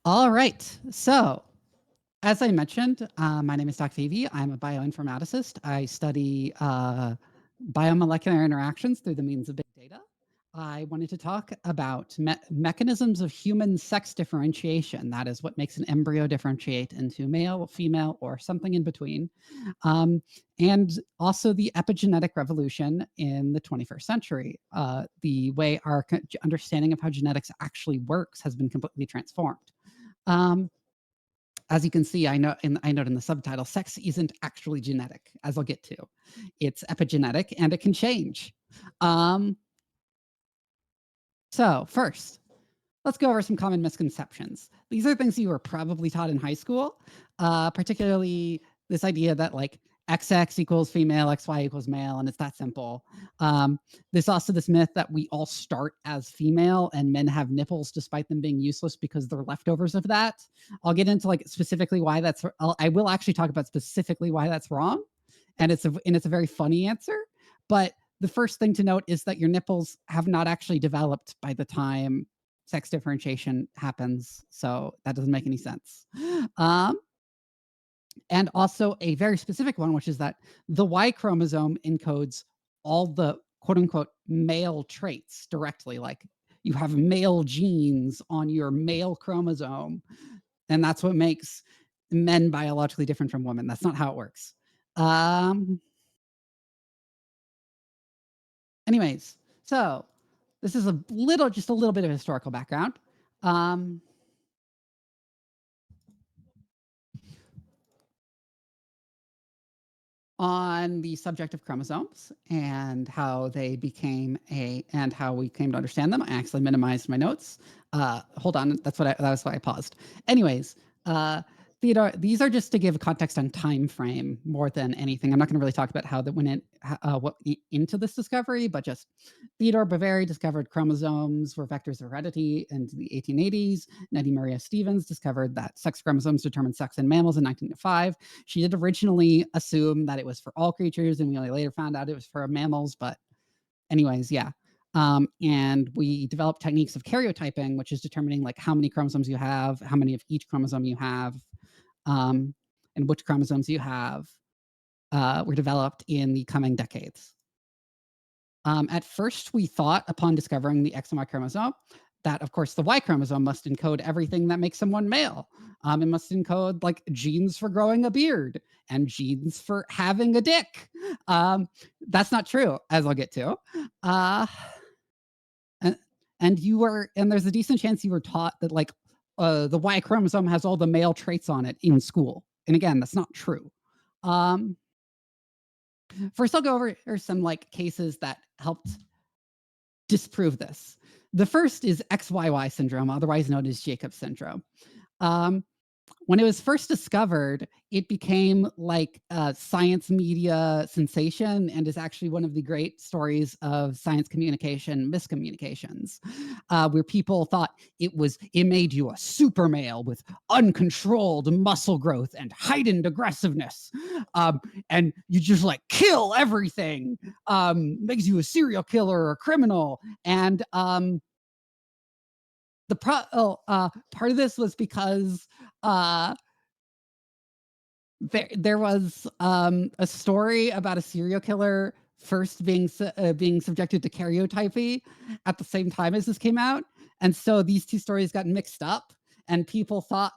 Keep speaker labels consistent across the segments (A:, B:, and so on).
A: All right. So, as I mentioned, my name is Dr. Vivi. I'm a bioinformaticist. I study biomolecular interactions through the means of big data. I wanted to talk about mechanisms of human sex differentiation. That is what makes an embryo differentiate into male, female, or something in between. And also the epigenetic revolution in the 21st century. The way our understanding of how genetics actually works has been completely transformed. As you can see, I note in the subtitle, sex isn't actually genetic, as I'll get to. It's epigenetic and it can change. So first, let's go over some common misconceptions. These are things you were probably taught in high school, particularly this idea that like XX equals female, XY equals male, and it's that simple. There's also this myth that we all start as female and men have nipples despite them being useless because they're leftovers of that. I'll get into like specifically why that's, I will actually talk about specifically why that's wrong. And it's a very funny answer, but the first thing to note is that your nipples have not actually developed by the time sex differentiation happens. So that doesn't make any sense. And also a very specific one, which is that the Y chromosome encodes all the quote unquote male traits directly. Like you have male genes on your male chromosome. And that's what makes men biologically different from women. That's not how it works. Anyways, so this is just a little bit of historical background. On the subject of chromosomes and how they became and how we came to understand them. I actually minimized my notes. Hold on, that was why I paused. Anyways, Theodore, these are just to give context on time frame more than anything. I'm not going to really talk about how that went into this discovery, but just Theodore Baveri discovered chromosomes were vectors of heredity in the 1880s. Nettie Maria Stevens discovered that sex chromosomes determine sex in mammals in 1905. She did originally assume that it was for all creatures, and we only later found out it was for mammals. But anyways, yeah. And we developed techniques of karyotyping, which is determining like how many chromosomes you have, how many of each chromosome you have, and which chromosomes you have, were developed in the coming decades. At first, we thought upon discovering the X and Y chromosome that, of course, the Y chromosome must encode everything that makes someone male. It must encode like genes for growing a beard and genes for having a dick. That's not true, as I'll get to. And there's a decent chance you were taught that like the Y chromosome has all the male traits on it in school. And again, that's not true. First, I'll go over some like cases that helped disprove this. The first is XYY syndrome, otherwise known as Jacob syndrome. When it was first discovered, it became like a science media sensation and is actually one of the great stories of science communication miscommunications, where people thought it made you a super male with uncontrolled muscle growth and heightened aggressiveness, and you just like kill everything, makes you a serial killer or a criminal. And part of this was because there was a story about a serial killer first being subjected to karyotypy at the same time as this came out, and so these two stories got mixed up, and people thought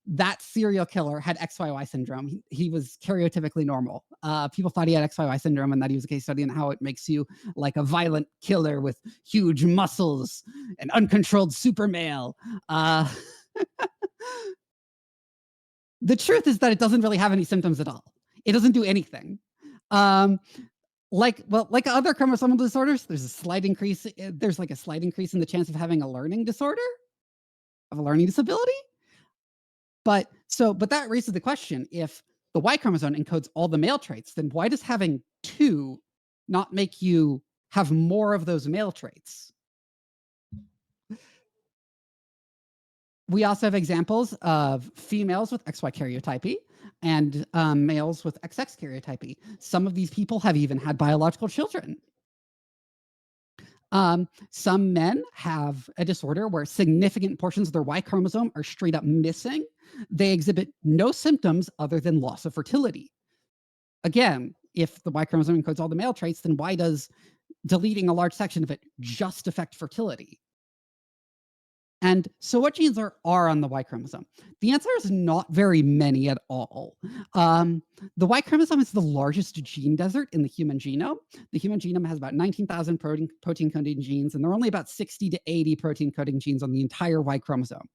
A: that serial killer had XYY syndrome. He was karyotypically normal. People thought he had XYY syndrome and that he was a case study in how it makes you like a violent killer with huge muscles and uncontrolled super male. The truth is that it doesn't really have any symptoms at all. It doesn't do anything. Like other chromosomal disorders, there's a slight increase. There's like a slight increase in the chance of having a learning disorder, of a learning disability. But that raises the question: if the Y chromosome encodes all the male traits, then why does having two not make you have more of those male traits? We also have examples of females with XY karyotypy and males with XX karyotypy. Some of these people have even had biological children. Some men have a disorder where significant portions of their Y chromosome are straight up missing. They exhibit no symptoms other than loss of fertility. Again, if the Y chromosome encodes all the male traits, then why does deleting a large section of it just affect fertility? And so what genes are on the Y chromosome? The answer is not very many at all. The Y chromosome is the largest gene desert in the human genome. The human genome has about 19,000 protein coding genes, and there are only about 60 to 80 protein coding genes on the entire Y chromosome.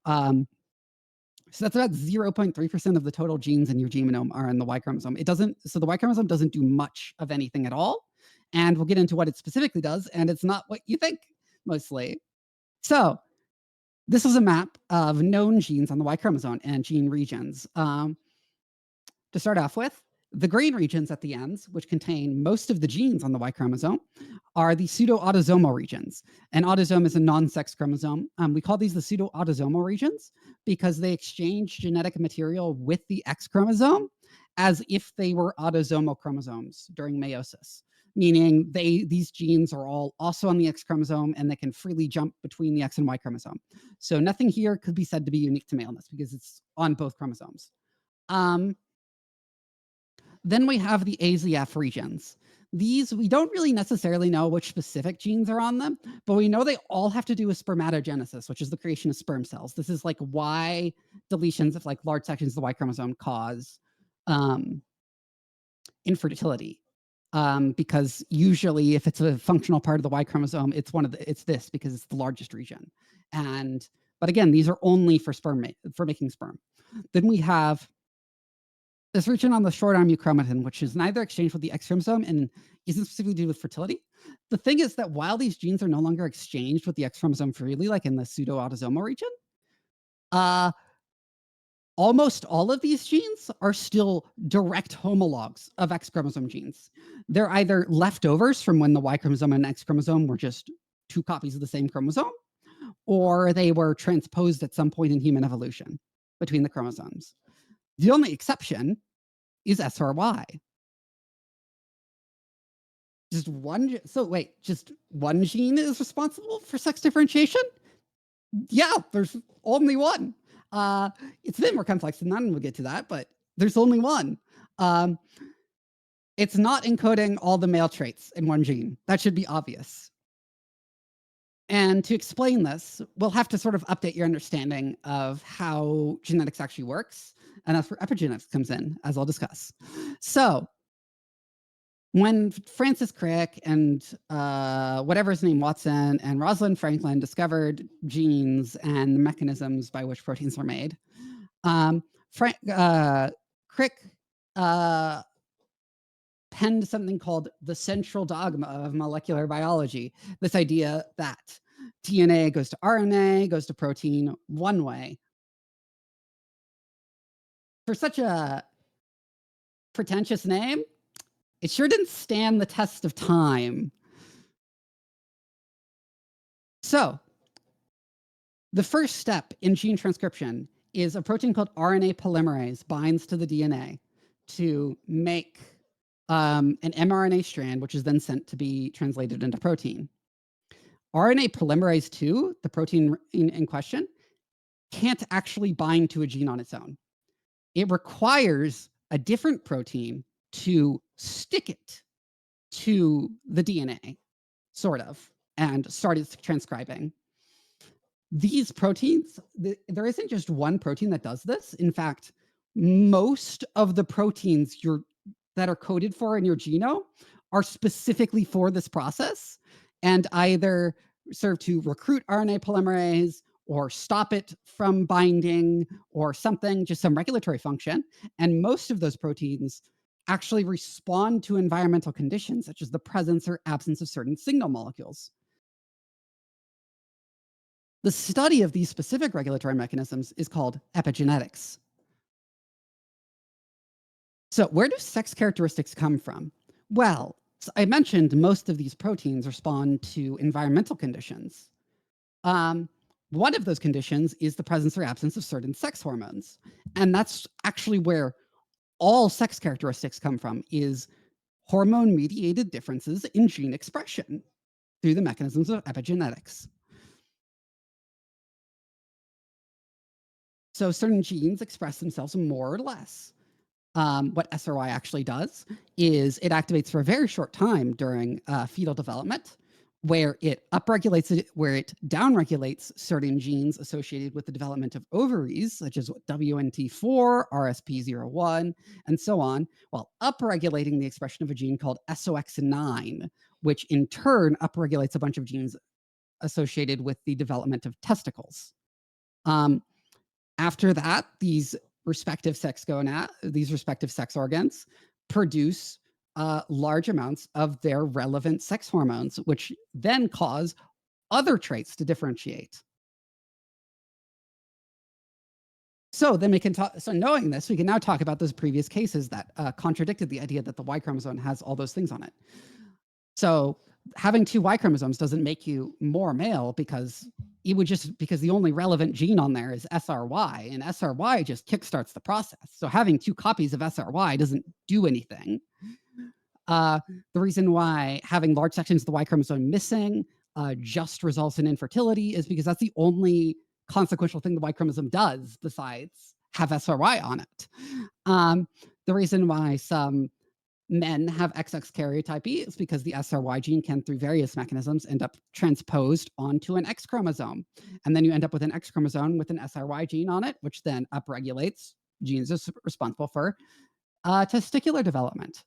A: So that's about 0.3% of the total genes in your genome are in the Y chromosome. So the Y chromosome doesn't do much of anything at all. And we'll get into what it specifically does, and it's not what you think, mostly. So this is a map of known genes on the Y chromosome and gene regions. To start off with, the green regions at the ends, which contain most of the genes on the Y chromosome, are the pseudo-autosomal regions. An autosome is a non-sex chromosome. We call these the pseudo-autosomal regions because they exchange genetic material with the X chromosome as if they were autosomal chromosomes during meiosis, meaning these genes are all also on the X chromosome and they can freely jump between the X and Y chromosome. So nothing here could be said to be unique to maleness because it's on both chromosomes. Then we have the AZF regions. These, we don't really necessarily know which specific genes are on them, but we know they all have to do with spermatogenesis, which is the creation of sperm cells. This is like why deletions of like large sections of the Y chromosome cause infertility. Because usually if it's a functional part of the Y chromosome, it's this because it's the largest region. But again, these are only for making sperm. Then we have this region on the short arm euchromatin, which is neither exchanged with the X chromosome and isn't specifically due with fertility. The thing is that while these genes are no longer exchanged with the X chromosome freely, like in the pseudo-autosomal region, almost all of these genes are still direct homologs of X chromosome genes. They're either leftovers from when the Y chromosome and X chromosome were just two copies of the same chromosome, or they were transposed at some point in human evolution between the chromosomes. The only exception is S or Y. Just one gene is responsible for sex differentiation? Yeah, there's only one. It's a bit more complex than that, and we'll get to that, but there's only one. It's not encoding all the male traits in one gene. That should be obvious. And to explain this, we'll have to sort of update your understanding of how genetics actually works. And that's where epigenetics comes in, as I'll discuss. So when Francis Crick and whatever his name, Watson, and Rosalind Franklin discovered genes and the mechanisms by which proteins were made, Crick penned something called the central dogma of molecular biology, this idea that DNA goes to RNA, goes to protein one way. For such a pretentious name, it sure didn't stand the test of time. So, the first step in gene transcription is a protein called RNA polymerase binds to the DNA to make an mRNA strand, which is then sent to be translated into protein. RNA polymerase 2, the protein in question, can't actually bind to a gene on its own. It requires a different protein to stick it to the DNA, sort of, and start its transcribing. These proteins, there isn't just one protein that does this. In fact, most of the proteins that are coded for in your genome are specifically for this process and either serve to recruit RNA polymerase or stop it from binding or something, just some regulatory function. And most of those proteins actually respond to environmental conditions, such as the presence or absence of certain signal molecules. The study of these specific regulatory mechanisms is called epigenetics. So where do sex characteristics come from? Well, I mentioned most of these proteins respond to environmental conditions. One of those conditions is the presence or absence of certain sex hormones. And that's actually where all sex characteristics come from, is hormone-mediated differences in gene expression. through the mechanisms of epigenetics. So certain genes express themselves more or less. What SRY actually does is it activates for a very short time during fetal development, where it where it downregulates certain genes associated with the development of ovaries, such as WNT4, RSP01, and so on, while upregulating the expression of a gene called SOX9, which in turn upregulates a bunch of genes associated with the development of testicles. After that, these respective sex organs produce large amounts of their relevant sex hormones, which then cause other traits to differentiate. So then we can talk. So knowing this, we can now talk about those previous cases that contradicted the idea that the Y chromosome has all those things on it. So having two Y chromosomes doesn't make you more male, because because the only relevant gene on there is SRY, and SRY just kickstarts the process. So having two copies of SRY doesn't do anything. The reason why having large sections of the Y chromosome missing just results in infertility is because that's the only consequential thing the Y chromosome does besides have SRY on it. The reason why some men have XX karyotype E is because the SRY gene can, through various mechanisms, end up transposed onto an X chromosome. And then you end up with an X chromosome with an SRY gene on it, which then upregulates genes responsible for testicular development.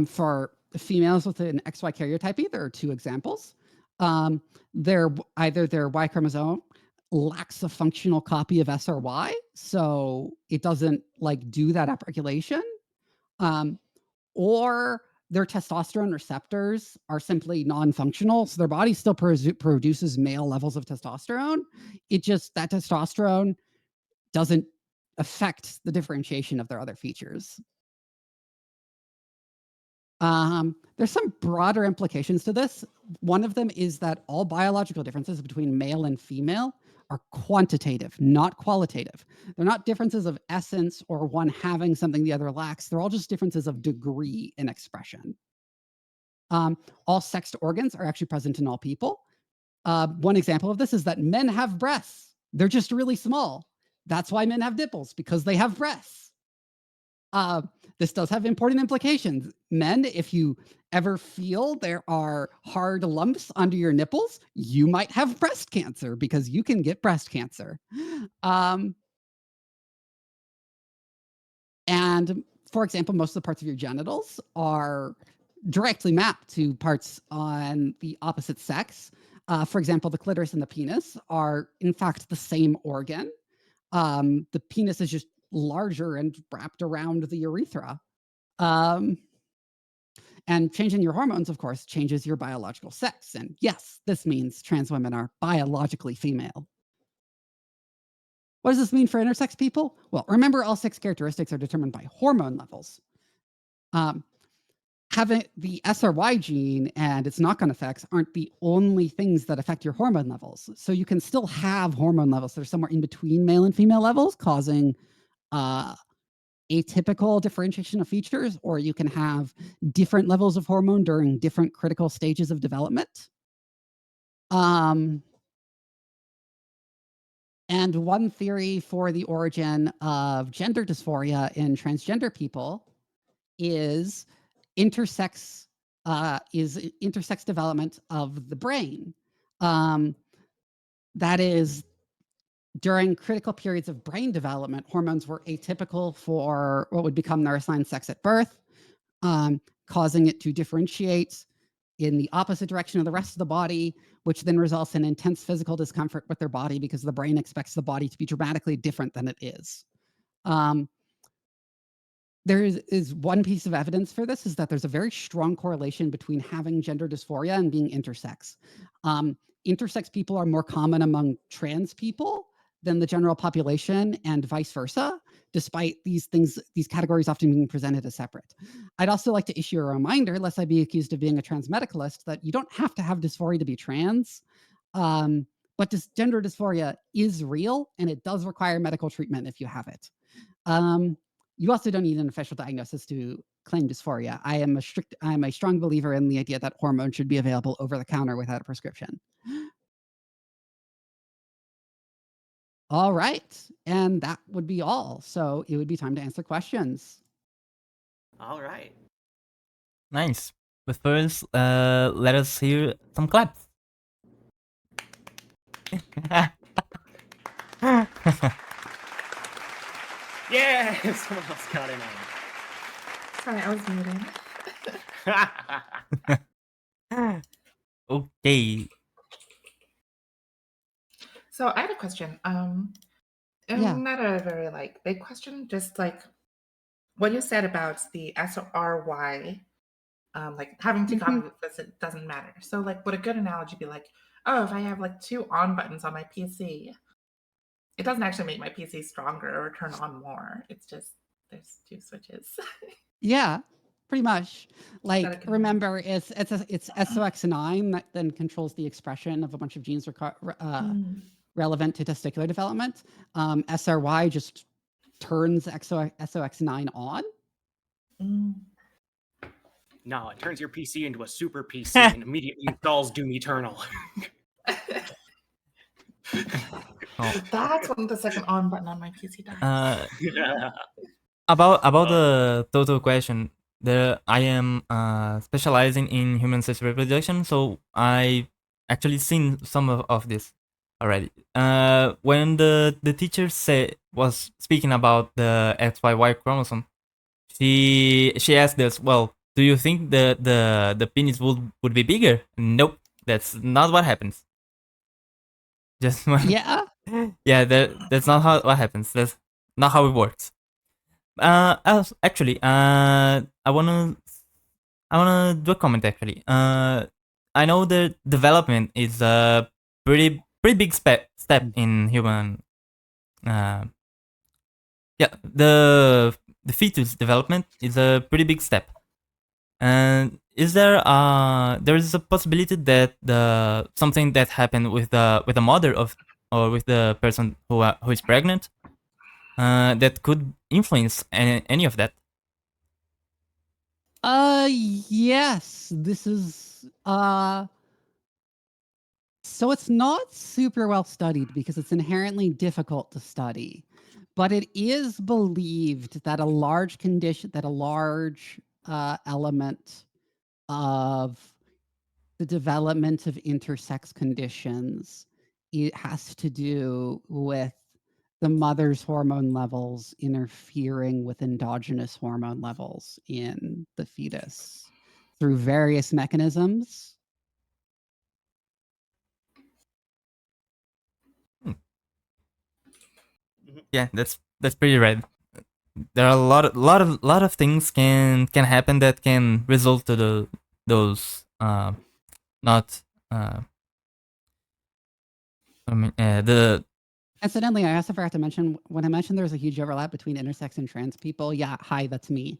A: For females with an XY karyotype E, there are two examples. Either their Y chromosome lacks a functional copy of SRY, so it doesn't do that upregulation, or their testosterone receptors are simply non-functional, so their body still produces male levels of testosterone. That testosterone doesn't affect the differentiation of their other features. There's some broader implications to this. One of them is that all biological differences between male and female are quantitative, not qualitative. They're not differences of essence or one having something the other lacks. They're all just differences of degree in expression. All sexed organs are actually present in all people. One example of this is that men have breasts. They're just really small. That's why men have nipples, because they have breasts. This does have important implications. Men, if you ever feel there are hard lumps under your nipples, you might have breast cancer, because you can get breast cancer. And for example, most of the parts of your genitals are directly mapped to parts on the opposite sex. For example, the clitoris and the penis are in fact the same organ. The penis is just larger and wrapped around the urethra. And changing your hormones, of course, changes your biological sex. And yes, this means trans women are biologically female. What does this mean for intersex people? Well, remember, all sex characteristics are determined by hormone levels. Having the SRY gene and its knock-on effects aren't the only things that affect your hormone levels. So you can still have hormone levels that are somewhere in between male and female levels, causing atypical differentiation of features, or you can have different levels of hormone during different critical stages of development. And one theory for the origin of gender dysphoria in transgender people is intersex development of the brain. That is, during critical periods of brain development, hormones were atypical for what would become their assigned sex at birth, causing it to differentiate in the opposite direction of the rest of the body, which then results in intense physical discomfort with their body, because the brain expects the body to be dramatically different than it is. There is one piece of evidence for this, is that there's a very strong correlation between having gender dysphoria and being intersex. Intersex people are more common among trans people than the general population, and vice versa, despite these categories often being presented as separate. I'd also like to issue a reminder, lest I be accused of being a trans medicalist, that you don't have to have dysphoria to be trans. But gender dysphoria is real, and it does require medical treatment if you have it. You also don't need an official diagnosis to claim dysphoria. I'm a strong believer in the idea that hormones should be available over the counter without a prescription. All right, and that would be all. So it would be time to answer questions.
B: All right.
C: Nice. But first, let us hear some claps.
B: Yeah, someone else got in on
D: Sorry, I was muted.
B: it.
C: Okay.
D: So I had a question.
A: Yeah.
D: Not a very big question, just what you said about the SRY, having two
A: Mhm.
D: copies, it doesn't matter. So would a good analogy be oh, if I have two on buttons on my PC, it doesn't actually make my PC stronger or turn on more. It's just there's two switches.
A: Yeah, pretty much.
D: that a good
A: Remember, it's SOX9 that then controls the expression of a bunch of genes relevant to testicular development. SRY just turns SOX9 on.
D: Mm.
B: No, it turns your PC into a super PC and immediately installs Doom Eternal.
C: Oh.
D: That's when the second on button on my PC dies.
C: About the total question, I am specializing in human sex reproduction, so I actually seen some of this already. When the teacher was speaking about the XYY chromosome, she asked us, well, do you think the penis would be bigger? Nope, that's not what happens. Just
A: Yeah.
C: yeah, that's not what happens. That's not how it works. Actually, I wanna do a comment. Actually, I know that development is a pretty big step in human. Yeah, the fetus development is a pretty big step. And is there is a possibility that something that happened with the mother of or with the person who is pregnant that could influence any of that?
A: Yes, this is so it's not super well studied because it's inherently difficult to study, but it is believed that a large element of the development of intersex conditions, it has to do with the mother's hormone levels interfering with endogenous hormone levels in the fetus through various mechanisms.
C: Yeah, that's pretty rad. There are a lot of things can happen that can result to those not I mean the
A: Incidentally, I also forgot to mention when I mentioned there's a huge overlap between intersex and trans people. Yeah, hi, that's me.